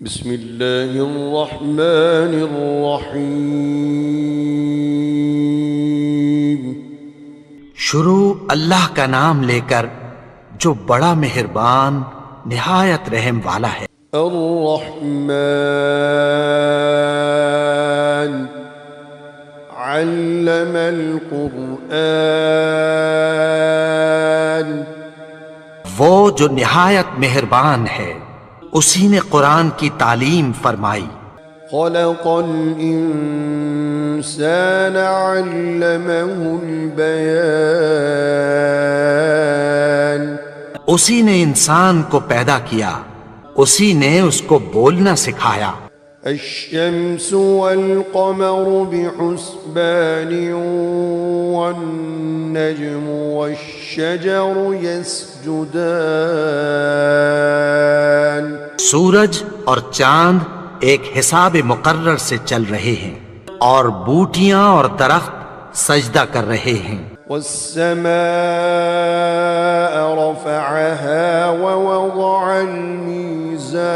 بسم اللہ الرحمن الرحیم۔ شروع اللہ کا نام لے کر جو بڑا مہربان نہایت رحم والا ہے۔ الرحمن علم القرآن، وہ جو نہایت مہربان ہے اسی نے قرآن کی تعلیم فرمائی۔ خلق الانسان علمه البیان، اسی نے انسان کو پیدا کیا، اسی نے اس کو بولنا سکھایا۔ الشمس والقمر بحسبان والنجم والشجر يسجدان، سورج اور چاند ایک حساب مقرر سے چل رہے ہیں اور بوٹیاں اور درخت سجدہ کر رہے ہیں۔ والسماء رفعها ووضع الميزان،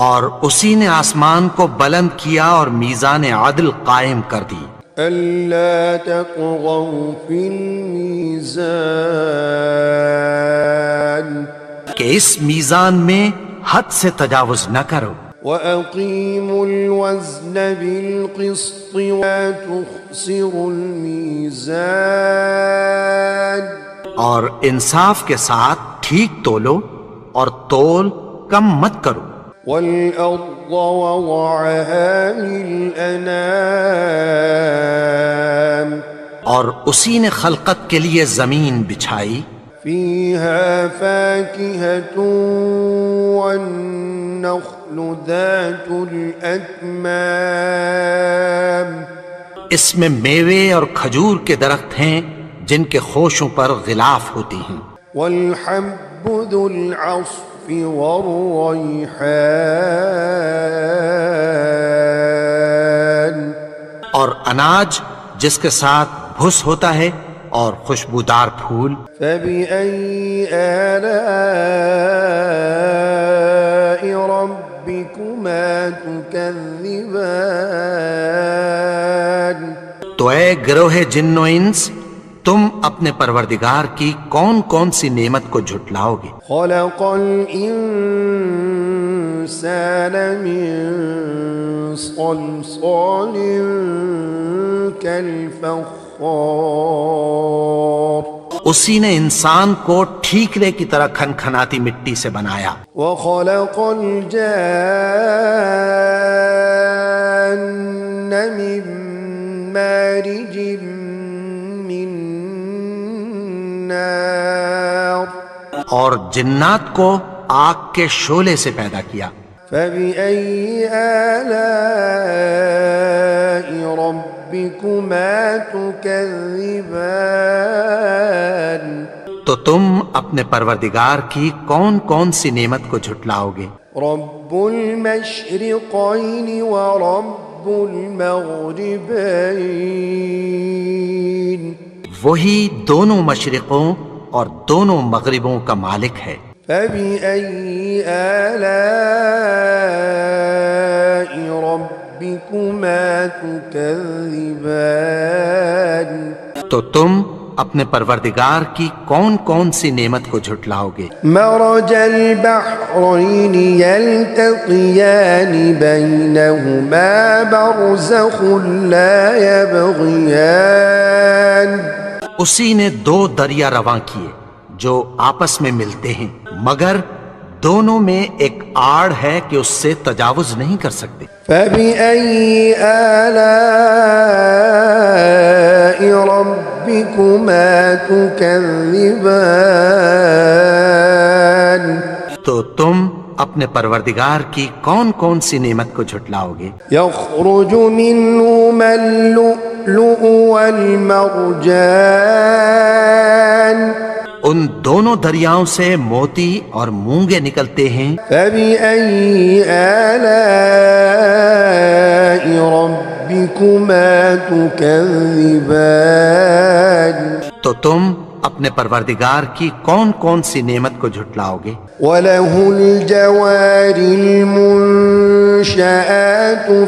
اور اسی نے آسمان کو بلند کیا اور میزان عدل قائم کر دی۔ ألا تطغوا في الميزان، کہ اس میزان میں حد سے تجاوز نہ کرو۔ وأقيموا الوزن بالقسط ولا تخسروا الميزان، اور انصاف کے ساتھ ٹھیک تولو اور تول کم مت کرو۔ والأرض وضعها للأنام، اور اسی نے خلقت کے لیے زمین بچھائی، فيها فاكهة والنخل ذات الأكمام، اس میں میوے اور کھجور کے درخت ہیں جن کے خوشوں پر غلاف ہوتی ہیں، والحب ذو العصف والريحان، اور اناج جس کے ساتھ بھس ہوتا ہے اور خوشبودار پھول۔ فبأي آلاء ربكما تكذبان، تو اے گروہ جن و انس، تم اپنے پروردگار کی کون کون سی نعمت کو جھٹلاؤ گے؟ خلق الإنسان من صلصال كالفخار، اسی نے انسان کو ٹھیکرے کی طرح کھنکھناتی مٹی سے بنایا۔ وخلق الجان من مارج من نار، اور جنات کو آگ کے شعلے سے پیدا کیا۔ فبأي آلاء ربكما تكذبان، تو تم اپنے پروردگار کی کون کون سی نعمت کو جھٹلاؤ گے؟ رب المشرقين ورب المغربين، وہی دونوں مشرقوں اور دونوں مغربوں کا مالک ہے۔ فبأي آلاء ربكما تكذبان، تو تم اپنے پروردگار کی کون کون سی نعمت کو جھٹلاؤ گے؟ مرج البحرين يلتقيان بينهما برزخ لا يبغيان، اسی نے دو دریا رواں کیے جو آپس میں ملتے ہیں، مگر دونوں میں ایک آڑ ہے کہ اس سے تجاوز نہیں کر سکتے۔ فبأي آلاء ربكما تكذبان، تو تم اپنے پروردگار کی کون کون سی نعمت کو جھٹلاؤ گے؟ يخرج منهما اللؤلؤ والمرجان، ان دونوں دریاؤں سے موتی اور مونگے نکلتے ہیں۔ فبأي آلاء ربكما تكذبان، تو تم اپنے پروردگار کی کون کون سی نعمت کو جھٹلاؤ گے؟ وَلَهُ الْجَوَارِ الْمُنشَآتُ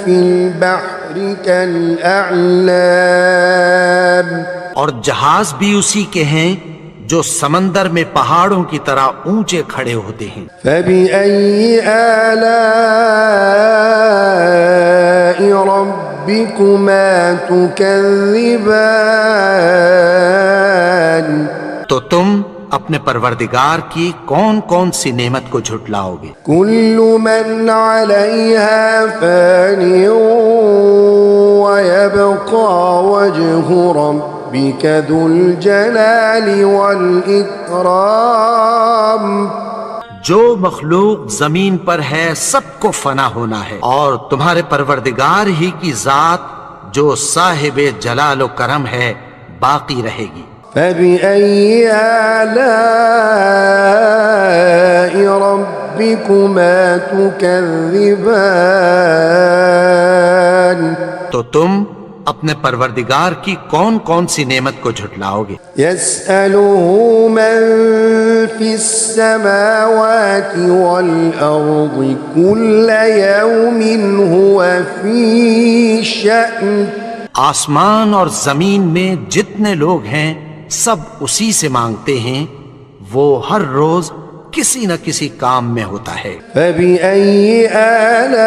فِي الْبَحْرِ كَالْأَعْلَامِ، اور جہاز بھی اسی کے ہیں جو سمندر میں پہاڑوں کی طرح اونچے کھڑے ہوتے ہیں۔ فَبِأَيِّ آلَاءِ رَبِّكُمَا تُكَذِّبَانِ، تو تم اپنے پروردگار کی کون کون سی نعمت کو جھٹلاؤ گے؟ كُلُّ مَنْ عَلَيْهَا فَانٍ وَيَبْقَى وَجْهُ رَبِّكَ ذُو الْجَلَالِ وَالْإِكْرَامِ۔ جو مخلوق زمین پر ہے سب کو فنا ہونا ہے، اور تمہارے پروردگار ہی کی ذات جو صاحب جلال و کرم ہے باقی رہے گی۔ فَبِأَيِّ آلَاءِ رَبِّكُمَا تُكَذِّبَانِ، تو تم اپنے پروردگار کی کون کون سی نعمت کو جھٹلاؤ گے؟ يَسْأَلُهُ مَن فِي السَّمَاوَاتِ وَالْأَرْضِ كُلَّ يَوْمٍ هُوَ فِي شَأْنٍ۔ آسمان اور زمین میں جتنے لوگ ہیں سب اسی سے مانگتے ہیں، وہ ہر روز کسی نہ کسی کام میں ہوتا ہے۔ فَبِأَيِّ آلَاءِ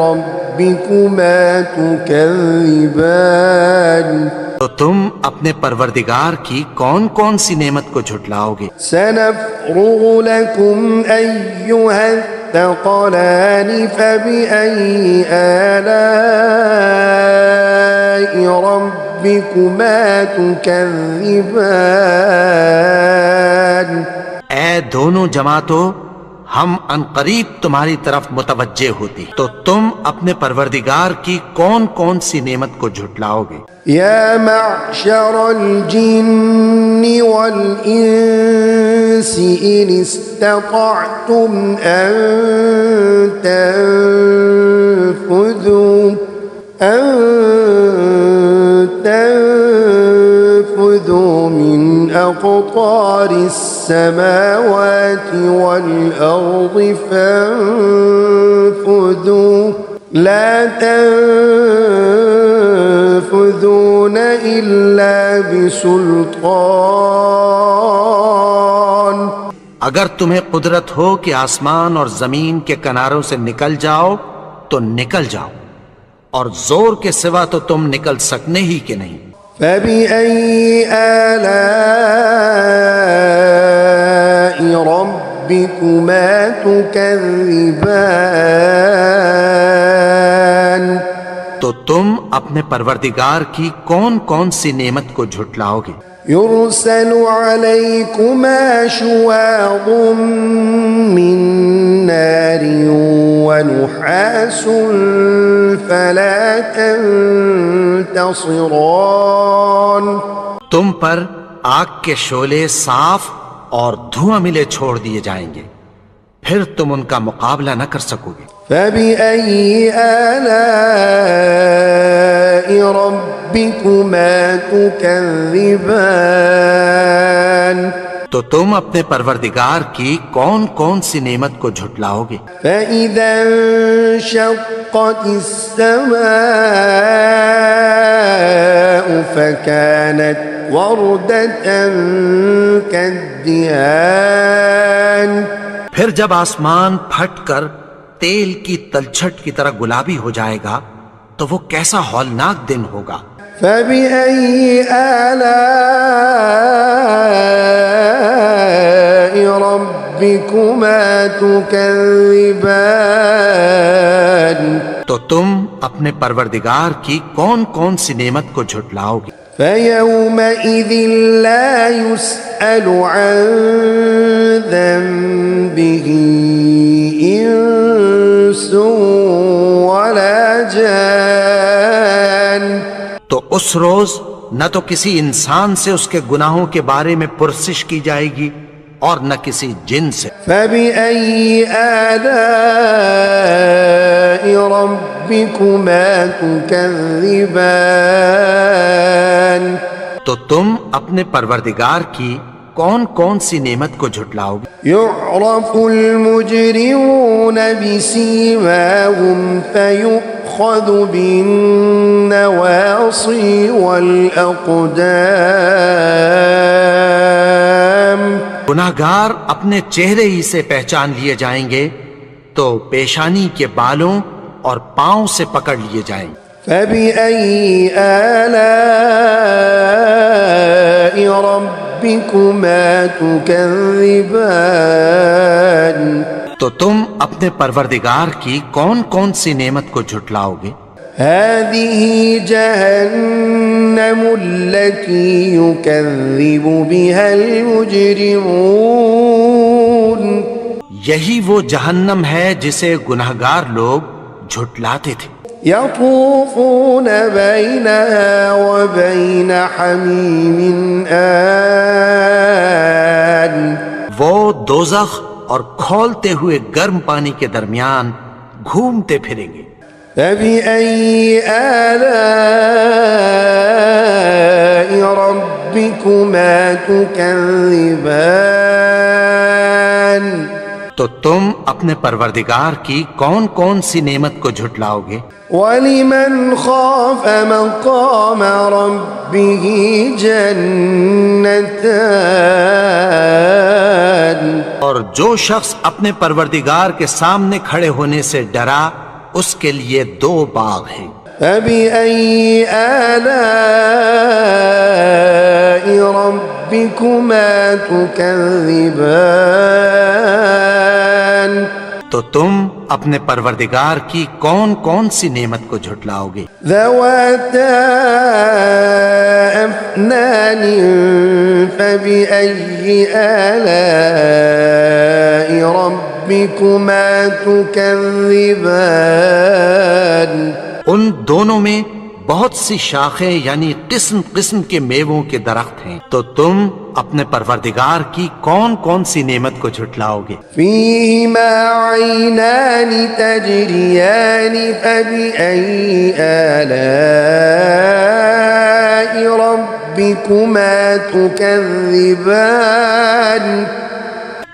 رَبِّكُمَا تُكَذِّبَانِ، تو تم اپنے پروردگار کی کون کون سی نعمت کو جھٹلاؤ گے؟ سَنَفْرُغُ لَكُمْ أَيُّهَ الثَّقَلَانِ فَبِأَيِّ آلَاءِ رَبِّكُمَا تُكَذِّبَانِ۔ اے دونوں جماعتوں، ہم عنقریب تمہاری طرف متوجہ ہوتے، تو تم اپنے پروردگار کی کون کون سی نعمت کو جھٹلاؤ گے؟ يا معشر الجن والإنس إن استطعتم أن تنفذوا من أقطار السماوات والأرض فانفذوا لا تنفذون إلا بسلطان۔ اگر تمہیں قدرت ہو کہ آسمان اور زمین کے کناروں سے نکل جاؤ تو نکل جاؤ، اور زور کے سوا تو تم نکل سکنے ہی کہ نہیں۔ فَبِأَيِّ آلَاءِ رَبِّكُمَا تُكَذِّبَانِ، تو تم اپنے پروردگار کی کون کون سی نعمت کو جھٹلاؤ گے؟ يُرْسَلُ عَلَيْكُمَا شُوَاظٌ مِّن نَّارٍ وَنُحَاسٌ فَلَا تَنتَصِرَانِ، تم پر آگ کے شعلے صاف اور دھواں ملے چھوڑ دیے جائیں گے، پھر تم ان کا مقابلہ نہ کر سکو گے۔ فَبِأَيِّ آلَاءِ رَبِّكُمَا تُكَذِّبَانِ، تو تم اپنے پروردگار کی کون کون سی نعمت کو جھٹلاؤ گے؟ فَإِذَا انشَقَّتِ السَّمَاءُ فَكَانَتْ وَرْدَةً كَالدِّهَانِ، پھر جب آسمان پھٹ کر تیل کی تلچھٹ کی طرح گلابی ہو جائے گا تو وہ کیسا ہولناک دن ہوگا۔ فَبِأَيِّ آلَاءِ رَبِّكُمَا تُكَذِّبَانِ، تو تم اپنے پروردگار کی کون کون سی نعمت کو جھٹلاؤ گے؟ فَيَوْمَئِذٍ لَا يُسْأَلُ عَن ذَنبِهِ إِنسٌ وَلَا جَانٌ، تو اس روز نہ تو کسی انسان سے اس کے گناہوں کے بارے میں پرسش کی جائے گی اور نہ کسی جن سے۔ فَبِأَيِّ آلَاءِ رَبِّكُمَا تُكَذِّبَانِ، تو تم اپنے پروردگار کی کون کون سی نعمت کو جھٹلاؤ گے؟ يعرف المجرمون بسيماهم فيؤخذ بالنواصي والأقدام گناہگار اپنے چہرے ہی سے پہچان لیے جائیں گے تو پیشانی کے بالوں اور پاؤں سے پکڑ لیے جائیں گے۔ فبأي آلاء ربكما تكذبان تو تم اپنے پروردگار کی کون کون سی نعمت کو جھٹلاؤ گے؟ هذه جهنم التي يكذب بها المجرمون یہی وہ جہنم ہے جسے گناہگار لوگ جھٹلاتے تھے۔ يطوفون بينها وبين حميم آن وہ دوزخ اور کھولتے ہوئے گرم پانی کے درمیان گھومتے پھریں گے۔ فبأي آلاء ربكما تكذبان تو تم اپنے پروردگار کی کون کون سی نعمت کو جھٹلاؤ گے؟ ولمن خاف مقام ربه جنتان اور جو شخص اپنے پروردگار کے سامنے کھڑے ہونے سے ڈرا اس کے لیے دو باغ ہیں۔ فبأي آلاء ربكما تكذبان تو تم اپنے پروردگار کی کون کون سی نعمت کو جھٹلاؤ گے؟ ذواتا أفنان فبأي آلاء ربكما تكذبان ان دونوں میں بہت سی شاخیں یعنی قسم قسم کے میووں کے درخت ہیں، تو تم اپنے پروردگار کی کون کون سی نعمت کو جھٹلاؤ گے؟ فيهما عينان تجريان فبأي آلاء ربكما تكذبان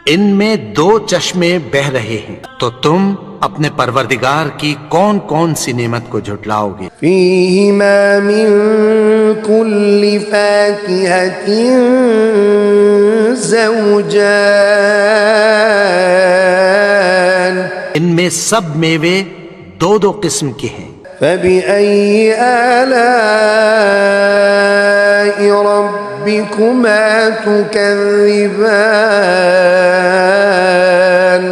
ان میں دو چشمے بہہ رہے ہیں، تو تم اپنے پروردگار کی کون کون سی نعمت کو جھٹلاؤ گے؟ فيهما من كل فاكهة زوجان ان میں سب میوے دو دو قسم کے ہیں۔ فبأي آلاء ربكما تكذبان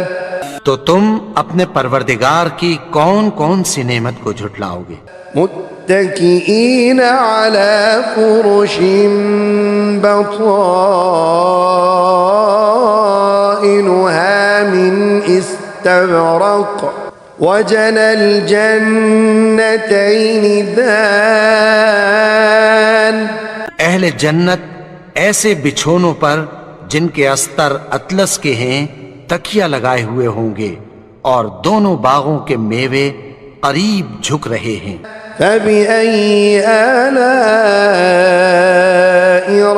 تو تم اپنے پروردگار کی کون کون سی نعمت کو جھٹلاؤ گے؟ متكئين على فرش بطائنها من استبرق وجنى الجنتين دان اہل جنت ایسے بچھونوں پر جن کے استر اطلس کے ہیں تکیہ لگائے ہوئے ہوں گے اور دونوں باغوں کے میوے قریب جھک رہے ہیں۔ فبأي آلاء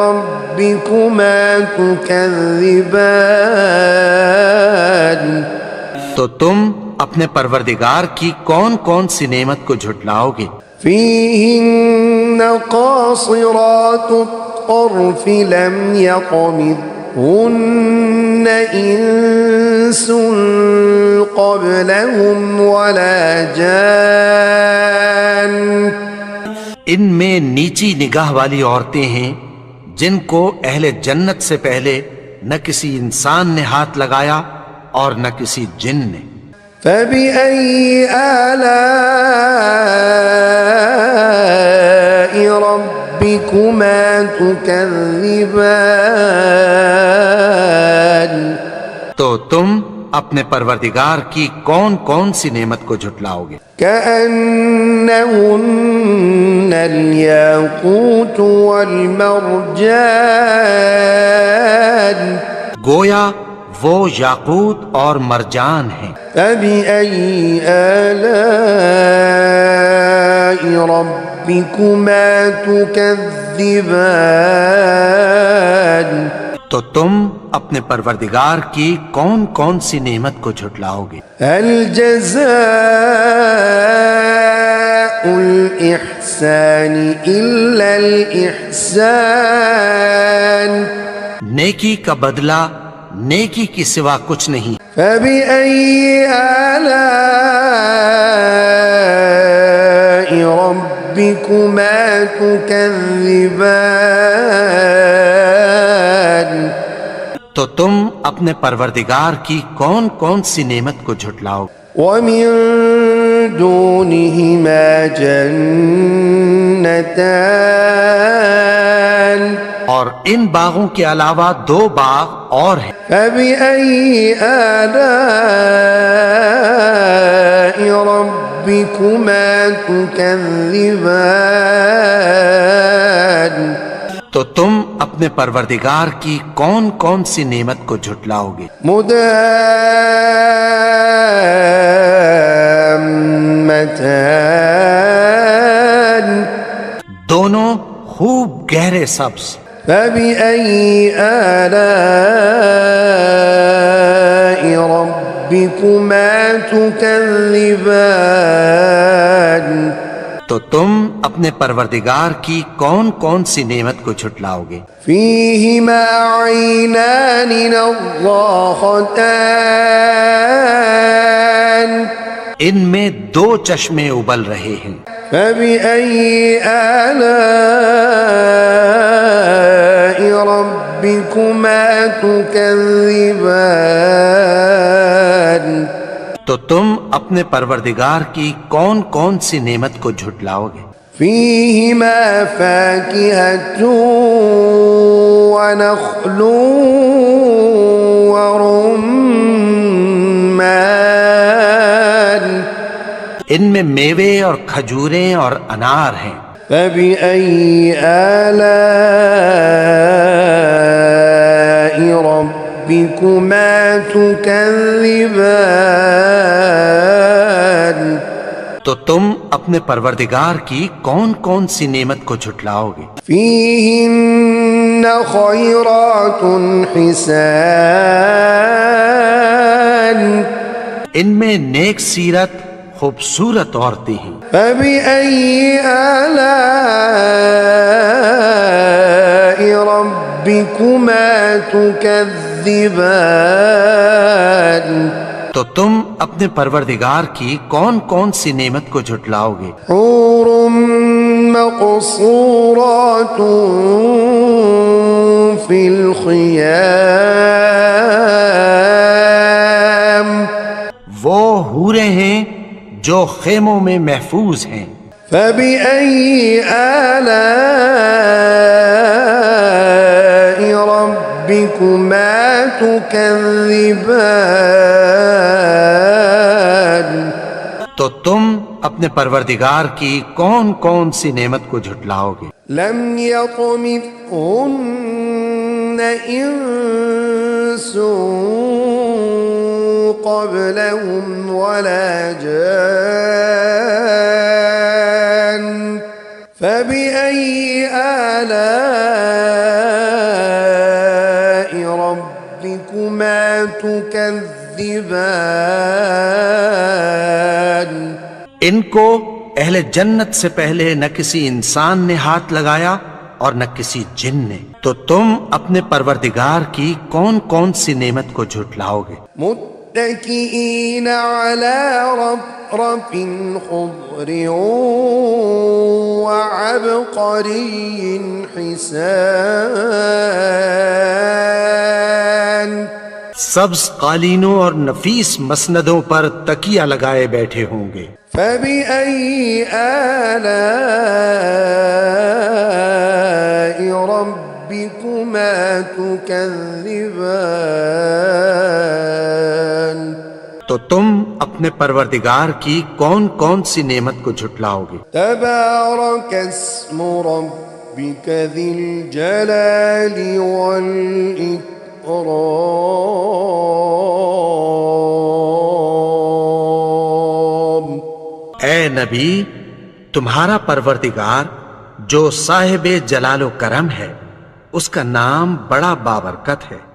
ربكما تكذبان تو تم اپنے پروردگار کی کون کون سی نعمت کو جھٹلاؤ گے؟ فيهن قاصرات الطرف لم يطمثهن إنس قبلهم ولا جان ان میں نیچی نگاہ والی عورتیں ہیں جن کو اہل جنت سے پہلے نہ کسی انسان نے ہاتھ لگایا اور نہ کسی جن نے۔ فبأي آلاء ربكما تكذبان تو تم اپنے پروردگار کی کون کون سی نعمت کو جھٹلاؤ گے؟ كأنهن الياقوت والمرجان گویا وہ یاقوت اور مرجان ہیں۔ فبأي آلاء ربكما تكذبان تكذبان تو تم اپنے پروردگار کی کون کون سی نعمت کو جھٹلاؤ گے؟ هل جزاء الإحسان إلا الإحسان نیکی کا بدلہ نیکی کی سوا کچھ نہیں۔ فبأي آلاء ربكما تكذبان تو تم اپنے پروردگار کی کون کون سی نعمت کو جھٹلاؤ؟ ومن دونهما جنتان اور ان باغوں کے علاوہ دو باغ اور ہیں۔ فبأي آلاء ربكما تكذبان تو تم اپنے پروردگار کی کون کون سی نعمت کو جھٹلاؤ گے؟ مدهامتان دونوں خوب گہرے سبز۔ فبأي آلاء ربكما تكذبان تو تم اپنے پروردگار کی کون کون سی نعمت کو جھٹلاؤ گے؟ فيهما عينان نضاختان ان میں دو چشمے ابل رہے ہیں۔ فبأي آلاء ربكما تكذبان تو تم اپنے پروردگار کی کون کون سی نعمت کو جھٹلاؤ گے؟ فيهما فاكهة ونخل ورمان ان میں میوے اور کھجوریں اور انار ہیں۔ فبأي آلاء ربكما تكذبان تو تم اپنے پروردگار کی کون کون سی نعمت کو جھٹلاؤ گے؟ فيهن خيرات حسان ان میں نیک سیرت خوبصورت عورتیں ہیں۔ فبأي آلاء ربكما تكذبان تو تم اپنے پروردگار کی کون کون سی نعمت کو جھٹلاؤ گے؟ حور مقصورات في الخيام وہ حوریں ہیں جو خیموں میں محفوظ ہیں۔ فبأي آلاء ربكما تكذبان تو تم اپنے پروردگار کی کون کون سی نعمت کو جھٹلاؤ گے؟ لم يطمثهن انس قبلهم ولا جان فبأي آلاء ربكما تكذبان ان کو اہل جنت سے پہلے نہ کسی انسان نے ہاتھ لگایا اور نہ کسی جن نے، تو تم اپنے پروردگار کی کون کون سی نعمت کو جھٹلاؤ گے؟ متكئين على رفرف خضر وعبقري حسان سبز قالینوں اور نفیس مسندوں پر تکیہ لگائے بیٹھے ہوں گے۔ فبأي آلاء ربكما تكذبان تو تم اپنے پروردگار کی کون کون سی نعمت کو جھٹلاؤ گے؟ تبارك اسم ربك ذي الجلال والإكرام اے نبی، تمہارا پروردگار جو صاحب جلال و کرم ہے، اس کا نام بڑا بابرکت ہے۔